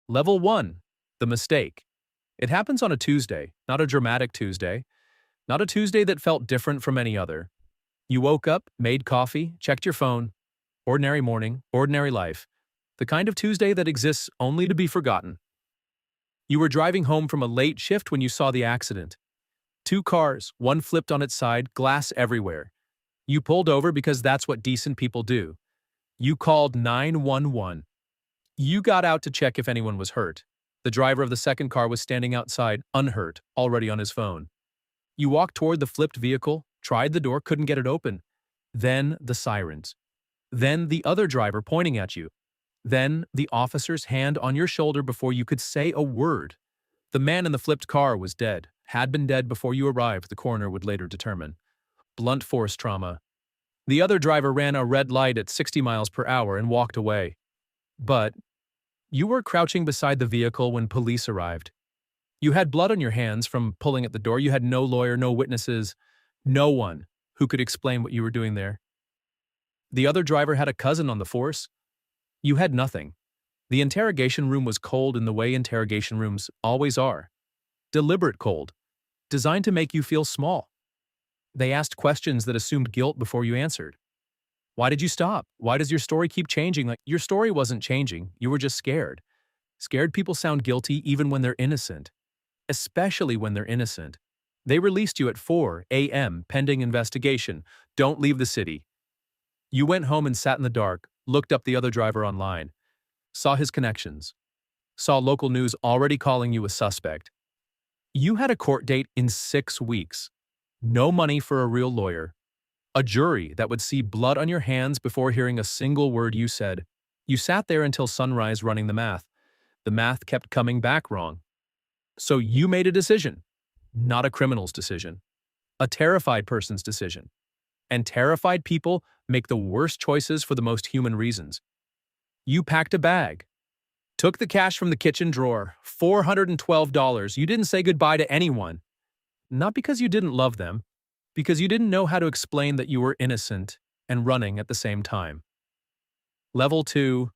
Level 1. The mistake. It happens on a Tuesday, not a dramatic Tuesday, not a Tuesday that felt different from any other. You woke up, made coffee, checked your phone. Ordinary morning, ordinary life. The kind of Tuesday that exists only to be forgotten. You were driving home from a late shift when you saw the accident. Two cars, one flipped on its side, glass everywhere. You pulled over because that's what decent people do. You called 911. You got out to check if anyone was hurt. The driver of the second car was standing outside, unhurt, already on his phone. You walked toward the flipped vehicle, tried the door, couldn't get it open. Then the sirens. Then the other driver pointing at you. Then the officer's hand on your shoulder before you could say a word. The man in the flipped car was dead, had been dead before you arrived, the coroner would later determine. Blunt force trauma. The other driver ran a red light at 60 miles per hour and walked away. But you were crouching beside the vehicle when police arrived. You had blood on your hands from pulling at the door. You had no lawyer, no witnesses, no one who could explain what you were doing there. The other driver had a cousin on the force. You had nothing. The interrogation room was cold in the way interrogation rooms always are. Deliberate cold, designed to make you feel small. They asked questions that assumed guilt before you answered. Why did you stop? Why does your story keep changing? Like, your story wasn't changing, you were just scared. Scared people sound guilty even when they're innocent. Especially when they're innocent. They released you at 4 a.m. pending investigation. Don't leave the city. You went home and sat in the dark, looked up the other driver online, saw his connections, saw local news already calling you a suspect. You had a court date in 6 weeks. No money for a real lawyer. A jury that would see blood on your hands before hearing a single word you said. You sat there until sunrise running the math. The math kept coming back wrong. So you made a decision. Not a criminal's decision. A terrified person's decision. And terrified people make the worst choices for the most human reasons. You packed a bag. Took the cash from the kitchen drawer, $412. You didn't say goodbye to anyone. Not because you didn't love them, because you didn't know how to explain that you were innocent and running at the same time. Level 2.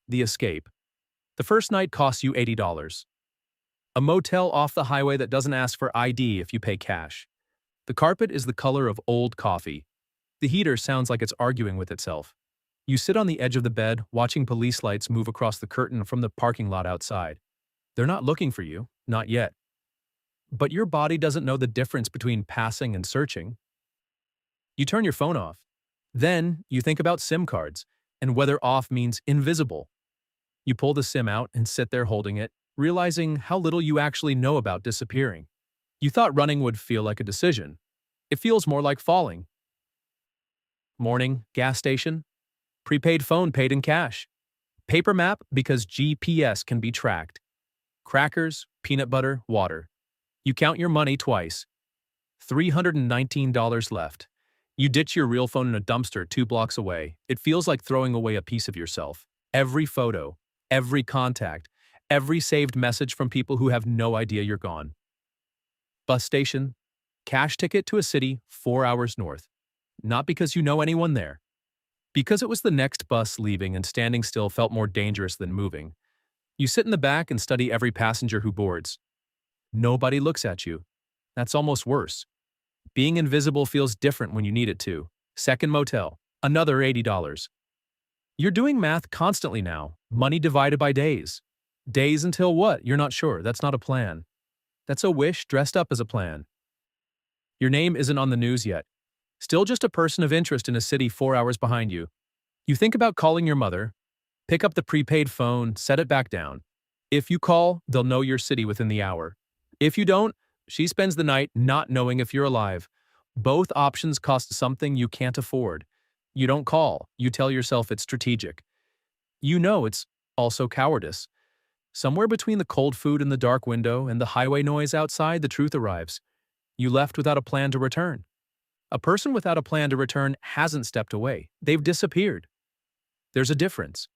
The escape. The first night costs you $80. A motel off the highway that doesn't ask for ID if you pay cash. The carpet is the color of old coffee. The heater sounds like it's arguing with itself. You sit on the edge of the bed, watching police lights move across the curtain from the parking lot outside. They're not looking for you, not yet. But your body doesn't know the difference between passing and searching. You turn your phone off. Then you think about SIM cards and whether off means invisible. You pull the SIM out and sit there holding it, realizing how little you actually know about disappearing. You thought running would feel like a decision. It feels more like falling. Morning, gas station. Prepaid phone paid in cash. Paper map because GPS can be tracked. Crackers, peanut butter, water. You count your money twice. $319 left. You ditch your real phone in a dumpster 2 blocks away. It feels like throwing away a piece of yourself. Every photo, every contact, every saved message from people who have no idea you're gone. Bus station. Cash ticket to a city 4 hours north. Not because you know anyone there. Because it was the next bus leaving and standing still felt more dangerous than moving. You sit in the back and study every passenger who boards. Nobody looks at you. That's almost worse. Being invisible feels different when you need it to. Second motel. Another $80. You're doing math constantly now. Money divided by days. Days until what? You're not sure. That's not a plan. That's a wish dressed up as a plan. Your name isn't on the news yet. Still just a person of interest in a city 4 hours behind you. You think about calling your mother. Pick up the prepaid phone, set it back down. If you call, they'll know your city within the hour. If you don't, she spends the night not knowing if you're alive. Both options cost something you can't afford. You don't call. You tell yourself it's strategic. You know it's also cowardice. Somewhere between the cold food in the dark window and the highway noise outside, the truth arrives. You left without a plan to return. A person without a plan to return hasn't stepped away. They've disappeared. There's a difference.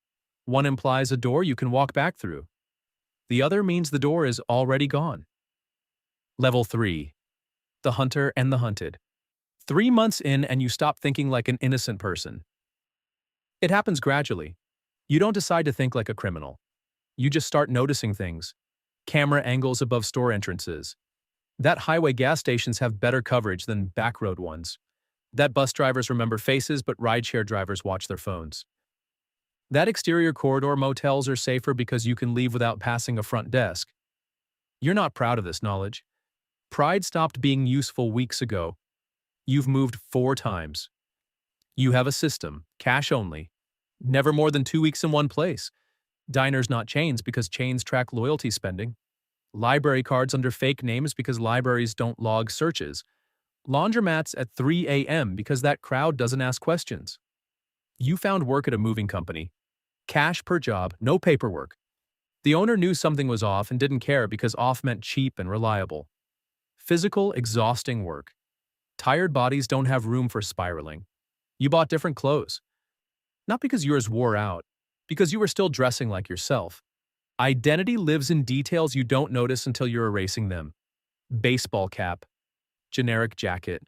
One implies a door you can walk back through. The other means the door is already gone. Level 3. The hunter and the hunted. 3 months in and you stop thinking like an innocent person. It happens gradually. You don't decide to think like a criminal. You just start noticing things. Camera angles above store entrances. That highway gas stations have better coverage than backroad ones. That bus drivers remember faces but rideshare drivers watch their phones. That exterior corridor motels are safer because you can leave without passing a front desk. You're not proud of this knowledge. Pride stopped being useful weeks ago. You've moved 4 times. You have a system, cash only. Never more than 2 weeks in one place. Diners not chains because chains track loyalty spending. Library cards under fake names because libraries don't log searches. Laundromats at 3 a.m. because that crowd doesn't ask questions. You found work at a moving company. Cash per job, no paperwork. The owner knew something was off and didn't care because off meant cheap and reliable. Physical, exhausting work. Tired bodies don't have room for spiraling. You bought different clothes. Not because yours wore out, because you were still dressing like yourself. Identity lives in details you don't notice until you're erasing them. Baseball cap. Generic jacket.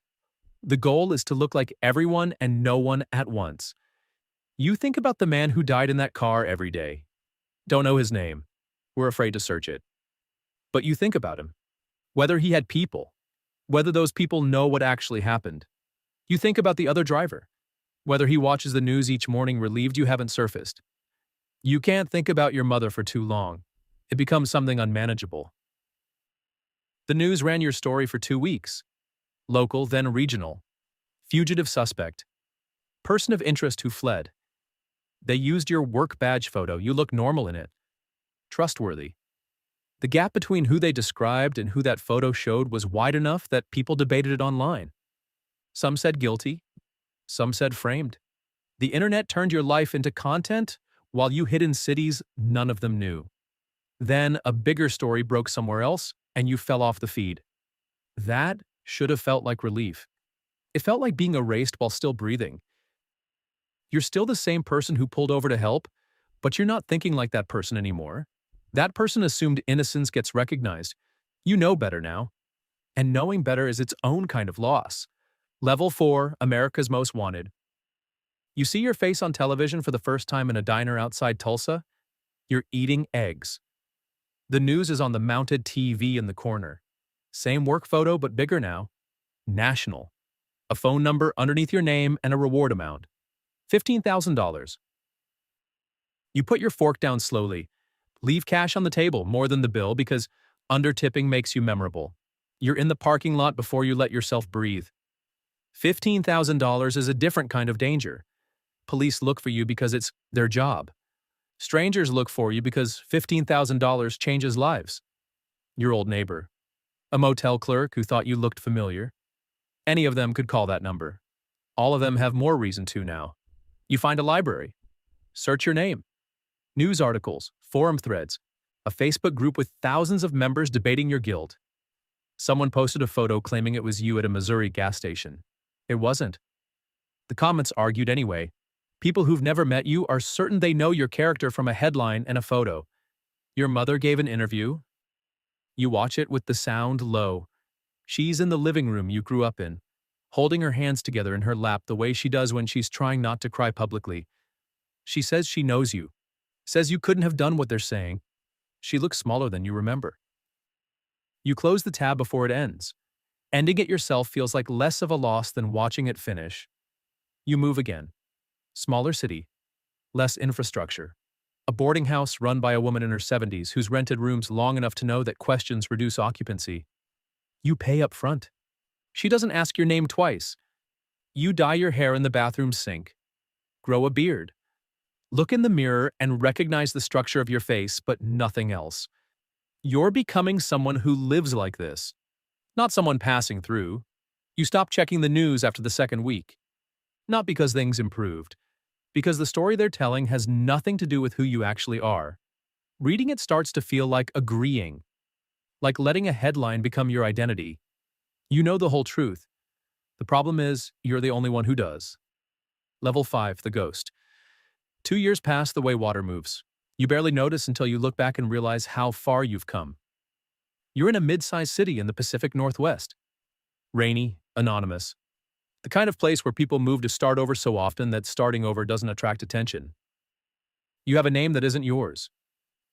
The goal is to look like everyone and no one at once. You think about the man who died in that car every day. Don't know his name. We're afraid to search it. But you think about him. Whether he had people. Whether those people know what actually happened. You think about the other driver. Whether he watches the news each morning relieved you haven't surfaced. You can't think about your mother for too long. It becomes something unmanageable. The news ran your story for 2 weeks. Local, then regional. Fugitive suspect. Person of interest who fled. They used your work badge photo. You look normal in it. Trustworthy. The gap between who they described and who that photo showed was wide enough that people debated it online. Some said guilty. Some said framed. The internet turned your life into content while you hid in cities none of them knew. Then a bigger story broke somewhere else and you fell off the feed. That should have felt like relief. It felt like being erased while still breathing. You're still the same person who pulled over to help, but you're not thinking like that person anymore. That person assumed innocence gets recognized. You know better now. And knowing better is its own kind of loss. Level 4, America's Most Wanted. You see your face on television for the first time in a diner outside Tulsa? You're eating eggs. The news is on the mounted TV in the corner. Same work photo, but bigger now. National. A phone number underneath your name and a reward amount. $15,000. You put your fork down slowly. Leave cash on the table more than the bill because under-tipping makes you memorable. You're in the parking lot before you let yourself breathe. $15,000 is a different kind of danger. Police look for you because it's their job. Strangers look for you because $15,000 changes lives. Your old neighbor. A motel clerk who thought you looked familiar. Any of them could call that number. All of them have more reason to now. You find a library. Search your name. News articles, forum threads, a Facebook group with thousands of members debating your guilt. Someone posted a photo claiming it was you at a Missouri gas station. It wasn't. The comments argued anyway. People who've never met you are certain they know your character from a headline and a photo. Your mother gave an interview. You watch it with the sound low. She's in the living room you grew up in, holding her hands together in her lap the way she does when she's trying not to cry publicly. She says she knows you. Says you couldn't have done what they're saying. She looks smaller than you remember. You close the tab before it ends. Ending it yourself feels like less of a loss than watching it finish. You move again. Smaller city. Less infrastructure. A boarding house run by a woman in her 70s who's rented rooms long enough to know that questions reduce occupancy. You pay up front. She doesn't ask your name twice. You dye your hair in the bathroom sink. Grow a beard. Look in the mirror and recognize the structure of your face, but nothing else. You're becoming someone who lives like this, not someone passing through. You stop checking the news after the second week. Not because things improved, because the story they're telling has nothing to do with who you actually are. Reading it starts to feel like agreeing, like letting a headline become your identity. You know the whole truth. The problem is, you're the only one who does. Level 5, the ghost. 2 years pass the way water moves. You barely notice until you look back and realize how far you've come. You're in a mid-sized city in the Pacific Northwest. Rainy, anonymous. The kind of place where people move to start over so often that starting over doesn't attract attention. You have a name that isn't yours.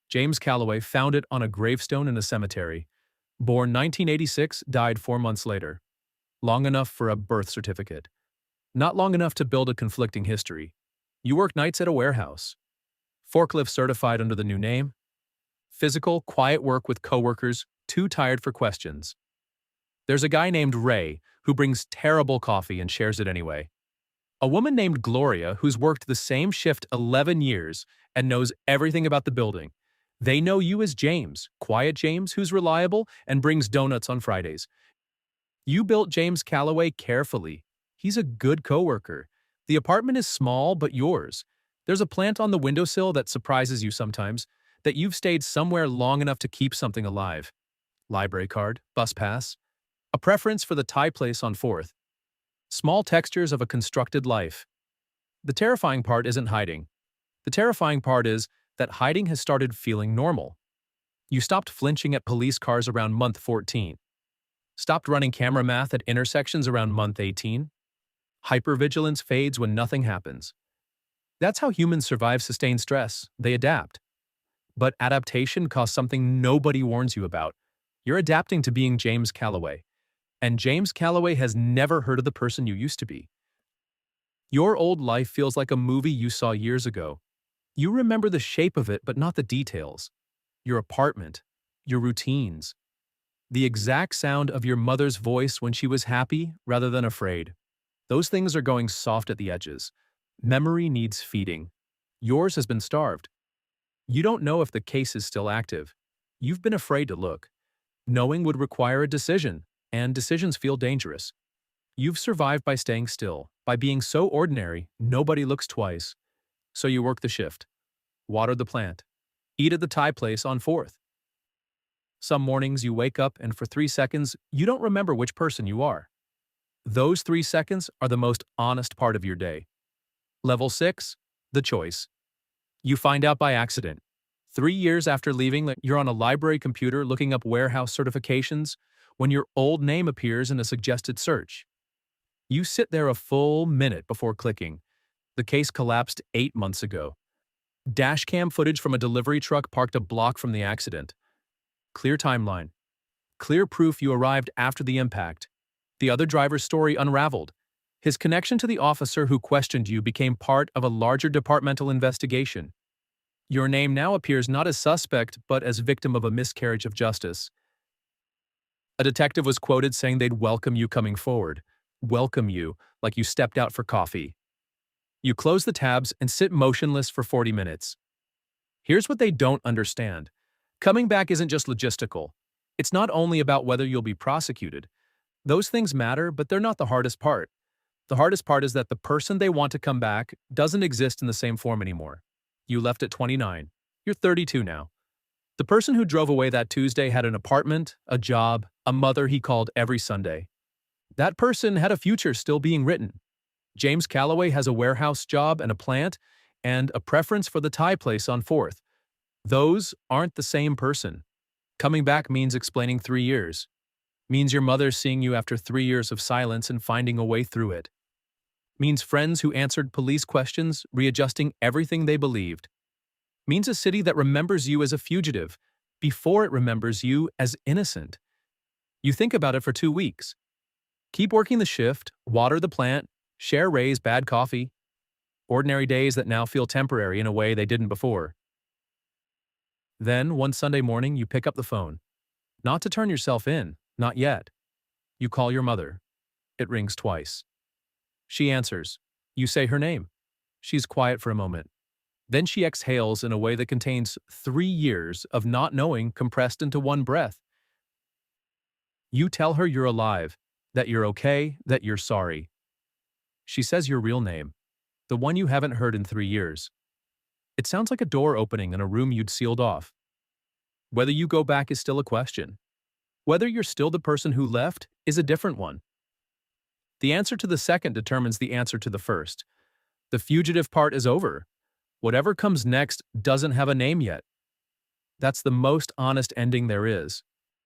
James Calloway found it on a gravestone in a cemetery. Born 1986, died 4 months later. Long enough for a birth certificate. Not long enough to build a conflicting history. You work nights at a warehouse. Forklift certified under the new name. Physical, quiet work with coworkers, too tired for questions. There's a guy named Ray who brings terrible coffee and shares it anyway. A woman named Gloria who's worked the same shift 11 years and knows everything about the building. They know you as James, quiet James who's reliable and brings donuts on Fridays. You built James Calloway carefully. He's a good coworker. The apartment is small but yours. There's a plant on the windowsill that surprises you sometimes, that you've stayed somewhere long enough to keep something alive. Library card, bus pass. A preference for the Thai place on 4th. Small textures of a constructed life. The terrifying part isn't hiding. The terrifying part is that hiding has started feeling normal. You stopped flinching at police cars around month 14. Stopped running camera math at intersections around month 18. Hypervigilance fades when nothing happens. That's how humans survive sustained stress. They adapt. But adaptation costs something nobody warns you about. You're adapting to being James Calloway. And James Calloway has never heard of the person you used to be. Your old life feels like a movie you saw years ago. You remember the shape of it, but not the details. Your apartment, your routines, the exact sound of your mother's voice when she was happy rather than afraid. Those things are going soft at the edges. Memory needs feeding. Yours has been starved. You don't know if the case is still active. You've been afraid to look. Knowing would require a decision, and decisions feel dangerous. You've survived by staying still, by being so ordinary, nobody looks twice. So you work the shift, water the plant, eat at the Thai place on 4th. Some mornings you wake up and for 3 seconds, you don't remember which person you are. Those 3 seconds are the most honest part of your day. Level 6, the choice. You find out by accident. 3 years after leaving, you're on a library computer looking up warehouse certifications when your old name appears in a suggested search. You sit there a full minute before clicking. The case collapsed 8 months ago. Dashcam footage from a delivery truck parked a block from the accident. Clear timeline. Clear proof you arrived after the impact. The other driver's story unraveled. His connection to the officer who questioned you became part of a larger departmental investigation. Your name now appears not as suspect, but as victim of a miscarriage of justice. A detective was quoted saying they'd welcome you coming forward. Welcome you, like you stepped out for coffee. You close the tabs and sit motionless for 40 minutes. Here's what they don't understand. Coming back isn't just logistical. It's not only about whether you'll be prosecuted. Those things matter, but they're not the hardest part. The hardest part is that the person they want to come back doesn't exist in the same form anymore. You left at 29. You're 32 now. The person who drove away that Tuesday had an apartment, a job, a mother he called every Sunday. That person had a future still being written. James Calloway has a warehouse job and a plant, and a preference for the Thai place on 4th. Those aren't the same person. Coming back means explaining 3 years. Means your mother seeing you after 3 years of silence and finding a way through it. Means friends who answered police questions, readjusting everything they believed. Means a city that remembers you as a fugitive before it remembers you as innocent. You think about it for 2 weeks. Keep working the shift, water the plant, share Ray's bad coffee. Ordinary days that now feel temporary in a way they didn't before. Then, one Sunday morning, you pick up the phone. Not to turn yourself in, not yet. You call your mother. It rings twice. She answers. You say her name. She's quiet for a moment. Then she exhales in a way that contains 3 years of not knowing compressed into one breath. You tell her you're alive, that you're okay, that you're sorry. She says your real name, the one you haven't heard in 3 years. It sounds like a door opening in a room you'd sealed off. Whether you go back is still a question. Whether you're still the person who left is a different one. The answer to the second determines the answer to the first. The fugitive part is over. Whatever comes next doesn't have a name yet. That's the most honest ending there is.